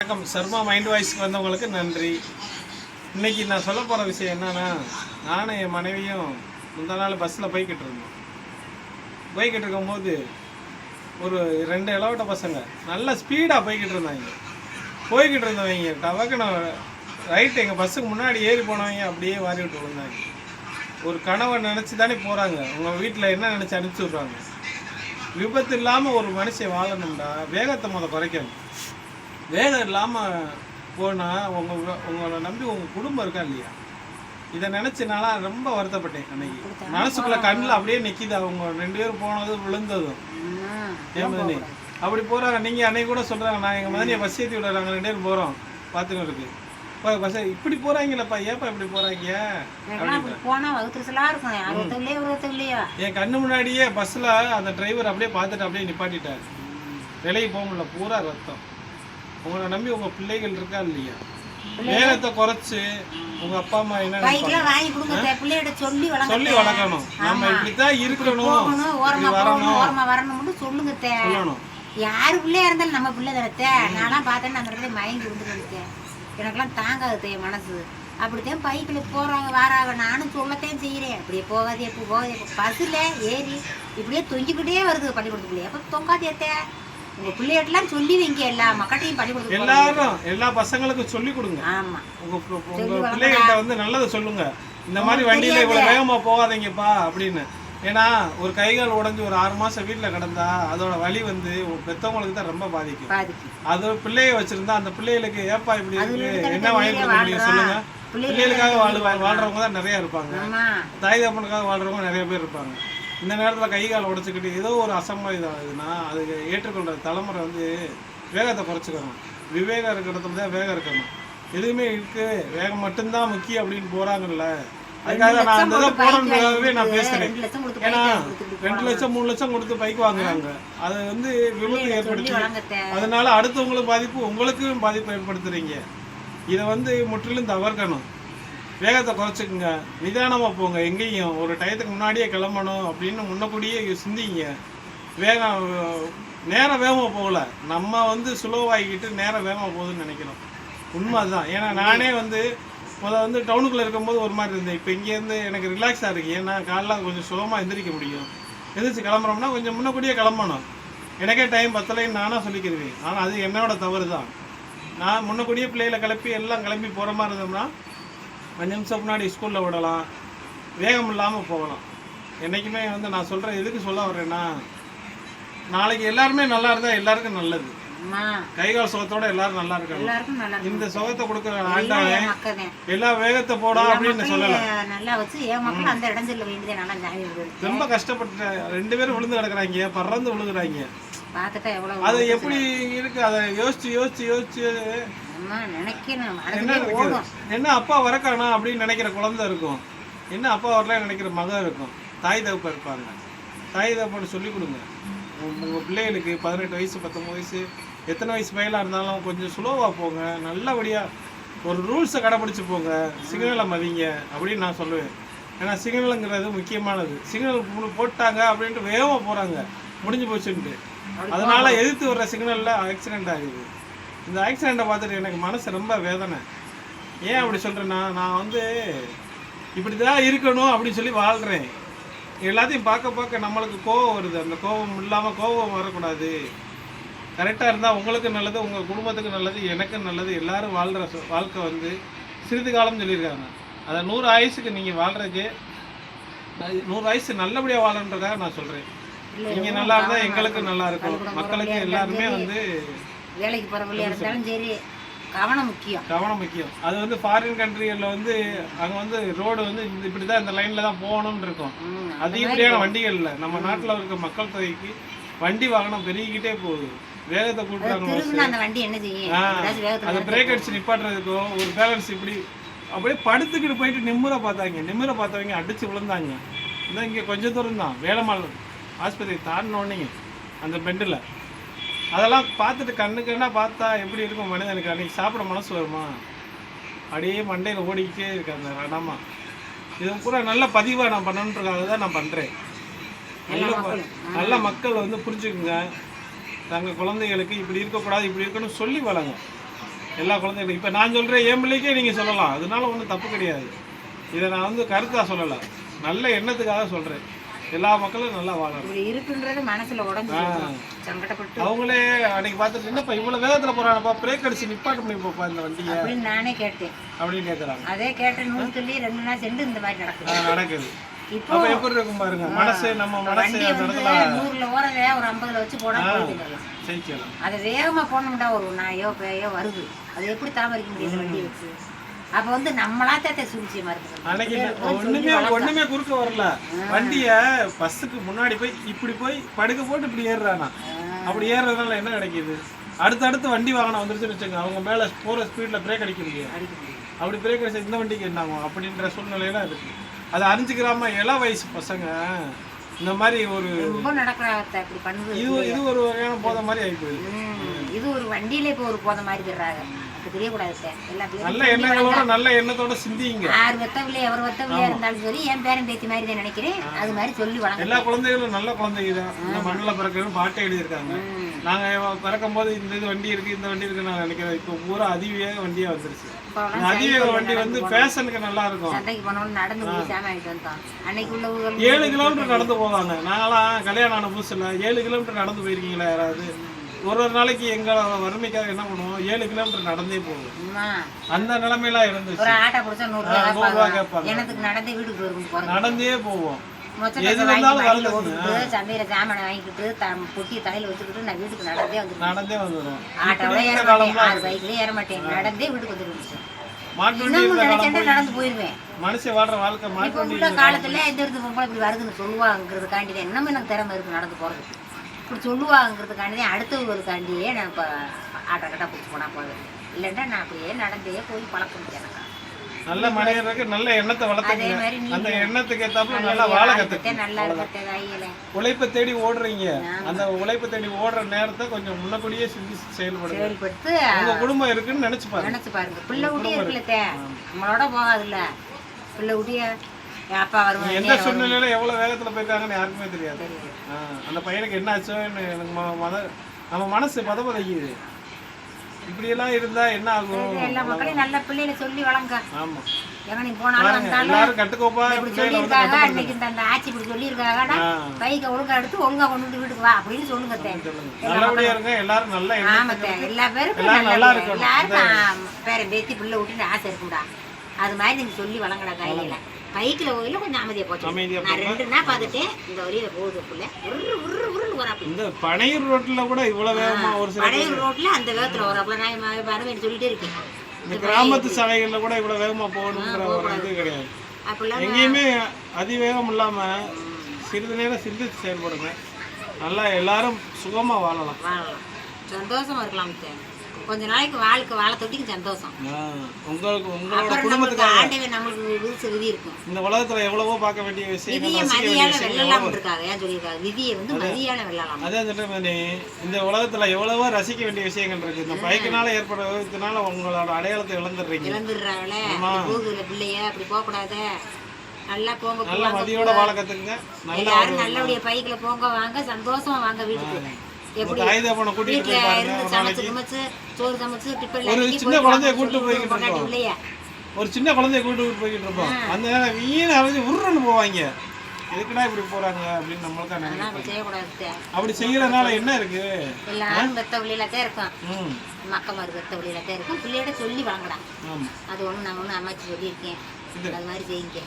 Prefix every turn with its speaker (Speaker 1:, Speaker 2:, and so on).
Speaker 1: வணக்கம். சர்மா மைண்ட் வாய்ஸ்க்கு வந்தவங்களுக்கு நன்றி. இன்றைக்கி நான் சொல்ல போகிற விஷயம் என்னென்னா, நானும் என் மனைவியும் முந்தா நாள் பஸ்ஸில் போய்கிட்டு இருக்கும்போது ஒரு 2 இளவட்ட பசங்க நல்லா ஸ்பீடாக போய்கிட்டு இருந்தவங்க டவக்குன்னு ரைட்டு எங்கள் பஸ்ஸுக்கு முன்னாடி ஏறி போனவங்க அப்படியே வாரி விட்டு விழுந்தாங்க. ஒரு கனவை நினச்சி தானே போகிறாங்க, உங்கள் வீட்டில் என்ன நினச்சி அனுப்பிச்சி விட்றாங்க. விபத்து இல்லாமல் ஒரு மனுஷன் வாழணும்னா வேகத்தை குறைக்கணும். வேகம் இல்லாமல் போனால் உங்களை நம்பி உங்கள் குடும்பம் இருக்கா இல்லையா, இதை நினச்சினால ரொம்ப வருத்தப்பட்டேன். அன்னைக்கு மனசுக்குள்ளே கண்ணில் அப்படியே நிற்கிது. அவங்க 2 பேரும் போனதும் விழுந்ததும் ஏன் மதனி அப்படி போகிறாங்க. நீங்கள் அன்னைக்கு கூட சொல்கிறாங்க, நான் எங்கள் மதனியை பஸ் ஏற்றி விடுறாங்க, 2 பேரும் போகிறோம் பார்த்துன்னு இருக்கு. பஸ் இப்படி போகிறாங்களப்பா, ஏப்பா இப்படி போகிறாங்க என் கண்ணு முன்னாடியே பஸ்ஸில் அந்த டிரைவர் அப்படியே பார்த்துட்டு அப்படியே நிப்பாட்டிட்டார். விலைக்கு போக முடியல, பூரா ரத்தம். உங்களை நம்பி உங்க பிள்ளைகள் இருக்கா இல்லையா, வேகத்தை குறைச்சு உங்க அப்பா அம்மா என்ன சொல்லி வளர்க்கணும். நம்ம இப்படித்தான் இருக்கணும், சொல்லணும்.
Speaker 2: யாரு பிள்ளையா இருந்தாலும் நம்ம பிள்ளை தரத்த நான் பார்த்தேன்னு அந்த இடத்துல மயங்கி விழுந்துருக்கேன். எனக்கெல்லாம் தாங்காது மனசு. அப்படித்தான் பைக்கில் போறாங்க வாராங்க, நானும் சொல்லத்தான் செய்யறேன். அப்படியே போகாதே பஸ்ஸில் ஏறி இப்படியே தொங்கிக்கிட்டே வருது பள்ளிக்கூடத்துக்குள்ளே. அப்போ தொங்காதேத்த உங்க பிள்ளைகிட்டலாம் சொல்லி வைங்க, எல்லா மக்களையும் பள்ளிக்கூடத்துக்கு
Speaker 1: எல்லாரும் எல்லா பசங்களுக்கும் சொல்லி கொடுங்க.
Speaker 2: ஆமா,
Speaker 1: உங்க பிள்ளைகிட்ட வந்து நல்லதை சொல்லுங்க, இந்த மாதிரி வண்டியில இவ்வளவு வேகமா போகாதீங்கப்பா அப்படின்னு. ஏன்னா ஒரு கைகால் உடஞ்சி ஒரு 6 மாசம் வீட்டுல கிடந்தா அதோட வலி வந்து பெத்தவங்களுக்கு தான் ரொம்ப பாதிக்கும். அது பிள்ளைய வச்சிருந்தா அந்த பிள்ளைகளுக்கு ஏப்பா இப்படி இருக்கு, என்ன வாங்கி கொடுக்க முடியும் சொல்லுங்க. பிள்ளைகளுக்காக வாழ்றவங்க தான் நிறைய இருப்பாங்க, தாய் தகப்பனுக்காக வாழ்றவங்க நிறைய பேர் இருப்பாங்க. இந்த நேரத்தில் கை கால் உடச்சிக்கிட்டு ஏதோ ஒரு அசம்பாவிதம் ஆகுதுன்னா அதுக்கு ஏற்றுக்கொள்கிற தலைமுறை வந்து வேகத்தை குறைச்சிக்கணும். விவேகம் இருக்கிற இடத்துல தான் வேகம் இருக்கணும். எதுவுமே இருக்கு, வேகம் மட்டும்தான் முக்கியம் அப்படின்னு போகிறாங்கல்ல. அதுக்காக நான் அந்த இதை போகிறதுக்காகவே நான் பேசுகிறேன். ஏன்னா 2 லட்சம் 3 லட்சம் கொடுத்து பைக் வாங்குறாங்க, அது வந்து விபத்து ஏற்படுத்தி அதனால அடுத்தவங்களுக்கு பாதிப்பு, உங்களுக்கும் பாதிப்பு ஏற்படுத்துறீங்க. இதை வந்து முற்றிலும் தவிர்க்கணும். வேகத்தை குறைச்சிக்குங்க, நிதானமாக போங்க. எங்கேயும் ஒரு டயத்துக்கு முன்னாடியே கிளம்பணும் அப்படின்னு முன்னக்கூடியே சிந்திங்க. நேரம் வேகமாக போகல, நம்ம வந்து சுலோவாகிக்கிட்டு நேரம் வேகமாக போகுதுன்னு நினைக்கிறோம். உண்மை அதுதான். ஏன்னா நானே வந்து வந்து டவுனுக்குள்ளே இருக்கும்போது ஒரு மாதிரி இருந்தேன். இப்போ இங்கேருந்து எனக்கு ரிலாக்ஸாக இருக்குது. ஏன்னா காலைல கொஞ்சம் சுலமாக எந்திரிக்க முடியும். எந்திரிச்சு கிளம்புறோம்னா கொஞ்சம் முன்னக்கூடியே கிளம்பணும். எனக்கே டைம் பத்தலைன்னு நானாக சொல்லிக்கிருவேன். ஆனால் அது என்னோட தவறு தான். நான் முன்னக்கூடியே பிள்ளைகளை கிளம்பி போகிற மாதிரி இருந்தோம்னா 5 நிமிஷம் முன்னாடி ஸ்கூலில் விடலாம், வேகம் இல்லாமல் போகலாம். என்றைக்குமே வந்து நான் சொல்கிறேன், எதுக்கு சொல்ல வர்றேன்னா, நாளைக்கு எல்லாருமே நல்லா இருந்தால் எல்லாருக்கும் நல்லது. கைகால் சுகத்தோட எல்லாரும் நல்லா இருக்காங்க. இந்த சுகத்தை கொடுக்குற ஆண்டவன் எல்லா வேகத்தை போடா அப்படின்னு சொல்லல. ரொம்ப கஷ்டப்பட்டு 2 பேரும் விழுந்து கிடக்குறாங்க, பறந்து விழுகுறாங்க. அது எப்படி இருக்கு, அதை யோசிச்சு என்ன அப்பா வரக்கானா அப்படின்னு நினைக்கிற குழந்தை இருக்கும், என்ன அப்பா வரல நினைக்கிற மகன் இருக்கும், தாய் தகப்பா இருப்பாங்க. தாய் தகப்பன்னு சொல்லி கொடுங்க. உங்கள் பிள்ளைகளுக்கு 18 வயசு 19 வயசு எத்தனை வயசு பையலாக இருந்தாலும் கொஞ்சம் ஸ்லோவாக போங்க, நல்லபடியாக ஒரு ரூல்ஸை கடைப்பிடிச்சி போங்க, சிக்னலை மதிங்க அப்படின்னு நான் சொல்லுவேன். ஏன்னா சிக்னலுங்கிறது முக்கியமானது. சிக்னல் போட்டாங்க அப்படின்ட்டு வேகமாக போகிறாங்க, முடிஞ்சு போச்சுன்ட்டு. அதனால எதிர்த்து வர்ற சிக்னலில் ஆக்சிடெண்ட் ஆகுது. இந்த ஆக்சிடெண்ட்டை பார்த்துட்டு எனக்கு மனசு ரொம்ப வேதனை. ஏன் அப்படி சொல்கிறேன்னா, நான் வந்து இப்படி தான் இருக்கணும் அப்படின்னு சொல்லி வாழ்கிறேன். எல்லாத்தையும் பார்க்க நம்மளுக்கு கோபம் வருது. அந்த கோபம் இல்லாமல் கோபம் வரக்கூடாது. கரெக்டாக இருந்தால் உங்களுக்கு நல்லது, உங்கள் குடும்பத்துக்கு நல்லது, எனக்கும் நல்லது. எல்லோரும் வாழ்கிற வாழ்க்கை வந்து சிறிது காலம் சொல்லியிருக்காங்க. அதை 100 ஆயுசுக்கு நீங்கள் வாழ்கிறதுக்கு 100 ஆயுசு நல்லபடியாக வாழன்றதுக்காக நான் சொல்கிறேன். நீங்கள் நல்லா இருந்தால் எங்களுக்கு நல்லா இருக்கும், மக்களுக்கு எல்லாருமே வந்து
Speaker 2: வேலைக்கு போகிறவங்களா இருந்தாலும் சரி கவனம்
Speaker 1: முக்கியம். அது வந்து ஃபாரின் கண்ட்ரிகளில் வந்து அங்கே வந்து ரோடு வந்து இப்படி தான் இந்த லைனில் தான் போகணும்னு இருக்கும். அதிகப்படியான வண்டிகள் இல்லை. நம்ம நாட்டில் இருக்க மக்கள் தொகைக்கு வண்டி வாகனம் பெருகிக்கிட்டே போகுது. வேகத்தை கூட்டுறாங்க. அதை பிரேக் அடிச்சு நிப்பாட்டுறதுக்கோ ஒரு பேலன்ஸ் இப்படி அப்படியே படுத்துக்கிட்டு போயிட்டு நிம்மரை பார்த்தவங்க அடிச்சு விழுந்தாங்க. இதான் இங்கே கொஞ்சம் தூரம் தான், வேலம்மாள் ஆஸ்பத்திரி தாண்டினோடனே அந்த பெண்டில். அதெல்லாம் பார்த்துட்டு கண்ணுக்குன்னா பார்த்தா எப்படி இருக்கும் மனிதனுக்கு? அன்றைக்கி சாப்பிட மனசு வருமா? அப்படியே மண்டையில் ஓடிக்கிட்டே இருக்கு அந்த இடமா. இது கூட நல்ல பதிவாக நான் பண்ணணுன்றதுக்காக தான் நான் பண்ணுறேன். நல்ல மக்கள் வந்து புரிஞ்சுக்குங்க. தங்கள் குழந்தைகளுக்கு இப்படி இருக்கக்கூடாது, இப்படி இருக்கணும்னு சொல்லி வளங்க. எல்லா குழந்தைகளும் இப்போ நான் சொல்கிறேன் என் பிள்ளைக்கே நீங்கள் சொல்லலாம், அதனால ஒன்றும் தப்பு கிடையாது. இதை நான் வந்து கருத்தாக சொல்லலை, நல்ல எண்ணத்துக்காக சொல்கிறேன். எல்லா மக்களும் நல்லா வாழணும்.
Speaker 2: இப்படி இருக்குன்றது மனசுல உடஞ்சு சங்கடப்பட்டு
Speaker 1: அவங்களே அன்னைக்கு பார்த்துட்டு என்னப்பா இவ்வளோ வேகத்தில் போகிறானப்பா, பிரேக் அடிச்சு நிப்பாட்டு பண்ணி போப்பா இந்த வண்டியை
Speaker 2: அப்படின்னு நானே கேட்டேன்.
Speaker 1: அப்படின்னு கேட்குறாங்க.
Speaker 2: அதே கேட்ட நூற்றுலி 2 நாள் சென்று இந்த மாதிரி நடக்குது.
Speaker 1: நடக்குது.
Speaker 2: இப்போ
Speaker 1: அப்போ எப்படி இருக்கும் பாருங்க, மனசு நம்ம மனசு
Speaker 2: வண்டியை வந்து 100ல ஓரல ஒரு 50ல வச்சு போனா போயிட்டு
Speaker 1: ஜெயிக்கலாம்.
Speaker 2: அதை வேகமா போனோம்டா ஒரு நாயோ பேயோ வருது, அது எப்படி தாமரிக்க முடியாது வண்டி வச்சு? அப்ப வந்து நம்மளாத்தே சுழிச்சி மாதிரி
Speaker 1: அன்னைக்கு ஒண்ணுமே குறுக்க வரல, வண்டிய பஸ்ஸுக்கு முன்னாடி போய் இப்படி போய் படுக்க போட்டு இப்படி ஏறுறானா. அப்படி ஏறுறதுனால என்ன கிடைக்குது, அடுத்தடுத்து வண்டி வாகனம் வந்துருச்சுன்னு வச்சுங்க, அவங்க மேல போற ஸ்பீட்ல பிரேக் அடிக்க முடியும். அப்படி பிரேக் அடிச்சா இந்த வண்டிக்கு என்ன ஆகும் அப்படின்ற சூழ்நிலையில இருக்கு. அதை அறிஞ்சுக்கிறாம இள வயசு பசங்க இந்த மாதிரி ஒரு
Speaker 2: ரொம்ப நடக்கிறாங்க. இப்படி பண்ணுது
Speaker 1: இது ஒரு வகையான போதை மாதிரி ஆகி போயிடுது.
Speaker 2: இது ஒரு வண்டியில இப்போ ஒரு போதை மாதிரி தர்றாங்க. தெரியக்கூடாது.
Speaker 1: நல்ல எண்ணங்களோட நல்ல எண்ணத்தோட சிந்திங்க.
Speaker 2: யார் வெத்தவில்லை எவர் வெத்தவில்லையா இருந்தாலும் சரி, என் பேரன் பேத்தி மாதிரி தான் நினைக்கிறேன். அது மாதிரி சொல்லி வளங்க.
Speaker 1: எல்லா குழந்தைகளும் நல்ல குழந்தைங்க தான். இந்த மண்ணில் பிறக்கணும் பாட்டை எழுதியிருக்காங்க. நாங்கள் பிறக்கும் போது இந்த இது வண்டி இருக்கு இந்த வண்டி இருக்குன்னு நான் நினைக்கிறேன். இப்போ பூரா அதிவேக வண்டியா வந்துருச்சு. அதிவேக வண்டி வந்து ஃபேஷனுக்கு நல்லா இருக்கும்.
Speaker 2: சந்தைக்கு போனோம்னு நடந்து போய் சாமானிட்டு வந்தோம். அன்னைக்கு உள்ள
Speaker 1: 7 கிலோமீட்டர் நடந்து போவாங்க. நாங்களாம் கல்யாணம் ஆன புதுசுல 7 கிலோமீட்டர் நடந்து போயிருக்கீங்களா யாராவது? ஒரு நாளைக்கு எங்களோட வறுமைக்காக என்ன பண்ணுவோம், 7 கிலோமீட்டர் நடந்தே போவோம். அந்த நிலைமையெல்லாம் இருந்துச்சு.
Speaker 2: ஒரு ஆட்டோ பிடிச்சா 100 ரூபா கேட்பாங்க. எனக்கு நடந்தே வீட்டுக்கு போயிருக்கும்,
Speaker 1: நடந்தே போவோம்.
Speaker 2: சந்தையில சாமான வாங்கிக்கிட்டு பொட்டி தலையில வச்சுக்கிட்டு நான் வீட்டுக்கு நடந்தே வந்துடுவேன். ஆட்டோட ஏற மாட்டேன், 6 பைக்லயே ஏற மாட்டேன், நடந்தே வீட்டுக்கு வந்துருந்துச்சு. நடந்து போயிருவேன்.
Speaker 1: மனுஷன் வாழ்ற வாழ்க்கை
Speaker 2: இப்ப உள்ள காலத்துல இந்த இடத்து பொம்பளை இப்படி வருதுன்னு சொல்லுவாங்கிறதுக்காண்டி தான் இன்னமும் எனக்கு திறமை இருக்கு நடந்து போறது. இப்படி சொல்லுவாங்கிறதுக்காண்டி தான் அடுத்தவங்களுக்காண்டியே நான் இப்போ ஆட்டோ கட்டா பிடிச்சி போனா போவேன். இல்லைன்னா நான் அப்படியே நடந்தே போய் பழக்கம் எனக்கு.
Speaker 1: நல்ல மனிதருக்கு நல்ல எண்ணத்தை வளர்த்துங்க. அந்த எண்ணத்துக்கு ஏத்தாப்புல நல்லா வாழ கத்துக்க.
Speaker 2: நல்லா இருக்கட்டே.
Speaker 1: உழைப்பை தேடி ஓடுறீங்க, அந்த உழைப்பை தேடி ஓடுற நேரத்தை கொஞ்சம் முன்னக்கூடியே செயல்படுத்து. உங்க குடும்பம் இருக்குன்னு நினைச்சு
Speaker 2: பாருங்க. பிள்ளை ஊட்டியே இருக்குல்ல, நம்மளோட போகாதுல்ல பிள்ளை ஊட்டிய. அப்பா வருவாங்க.
Speaker 1: எந்த சூழ்நிலையில எவ்வளவு வேகத்துல போயிருக்காங்கன்னு யாருக்குமே தெரியாது. அந்த பையனுக்கு என்ன ஆச்சோ எனக்கு நம்ம மனசு பதப்பதைக்குது. இப்படி எல்லாம் இருந்தா என்ன ஆகும்?
Speaker 2: எல்லா மக்களையும் நல்ல பிள்ளைகளை சொல்லி வளங்க.
Speaker 1: ஆமா,
Speaker 2: எங்க நீ போனாலும்
Speaker 1: எல்லாரும் கட்டுக்கோப்பா
Speaker 2: இப்படி சொல்லியிருக்காங்க. அன்னைக்கு இந்த ஆட்சி இப்படி சொல்லியிருக்காங்க, பைக்கை ஒழுங்கா எடுத்து ஒழுங்கா கொண்டு வந்து வீட்டுக்கு வா அப்படின்னு சொல்லுங்க.
Speaker 1: நல்லபடியா இருங்க எல்லாரும். நல்ல
Speaker 2: ஆமாத்த எல்லா பேருக்கும் நல்லா இருக்கும். எல்லாருக்கும் பேரை பேத்தி பிள்ளை விட்டுன்னு ஆசை இருக்கும்டா. அது மாதிரி நீங்க சொல்லி வளங்கடா. கையில பைக்கில் போயில கொஞ்சம் அமைதியா போச்சு. நான் 2 நாள் பார்த்துட்டேன். இந்த வழியில போகுது பிள்ளை உருன்னு வராப்புல.
Speaker 1: இந்த பனையூர் ரோட்ல கூட இவ்வளவு வேகமா ஒரு சில
Speaker 2: பனையூர் ரோட்ல அந்த வேகத்துல வராப்புல. நான் வரவேன்னு சொல்லிட்டே இருக்கேன்.
Speaker 1: இந்த கிராமத்து சாலைகள்ல கூட இவ்வளவு வேகமா போகணுங்கிற ஒரு இது கிடையாது. எங்கேயுமே அதிவேகம் இல்லாம சிறிது நேரம் சிந்திச்சு செயல்படுங்க. நல்லா எல்லாரும் சுகமா வாழலாம்,
Speaker 2: சந்தோஷமா இருக்கலாம். கொஞ்ச நாளைக்கு வாழ தொட்டிக்கு சந்தோஷம்.
Speaker 1: உங்களுக்கு உங்களோட குடும்பத்துக்காக
Speaker 2: ஆண்டவன் நம்மளுக்கு விதி இருக்கும்.
Speaker 1: இந்த உலகத்துல எவ்வளவோ பார்க்க வேண்டிய விஷயம்.
Speaker 2: விதியை மதியான வெள்ளலாம் இருக்காங்க. ஏன் சொல்லியிருக்காங்க, விதியை வந்து மதியான வெள்ளலாம்.
Speaker 1: அதே சொல்றேன், இந்த உலகத்துல எவ்வளவோ ரசிக்க வேண்டிய விஷயங்கள் இருக்கு. இந்த பைக்கினால ஏற்படுற விதத்தினால உங்களோட அடையாளத்தை
Speaker 2: இழந்துடுறாங்களே. போகுதுல பிள்ளைய அப்படி போக கூடாது. நல்லா போங்க,
Speaker 1: நல்ல மதியோட வாழ கத்துங்க.
Speaker 2: எல்லாரும் நல்லபடியா பைக்ல போங்க, வாங்க சந்தோஷமா வாங்க வீட்டுக்கு. ஒரு சின்ன குழந்தைய கூட்டு போய்கிட்டு இருப்போம். அந்த நேரம் வீண அரைஞ்சு உருன்னு போவாங்க. எதுக்குடா இப்படி போறாங்க அப்படின்னு நம்மளுக்கா நினைக்க. அப்படி செய்யறதுனால என்ன இருக்கு, எல்லாரும் பெத்த வழியிலதான் இருக்கும். மக்கமாரு பெத்த வழியிலதான் இருக்கும். பிள்ளையோட சொல்லி வாங்கடா. அது ஒண்ணு நான் ஒண்ணு அம்மாச்சி சொல்லியிருக்கேன், அது மாதிரி செய்யுங்க.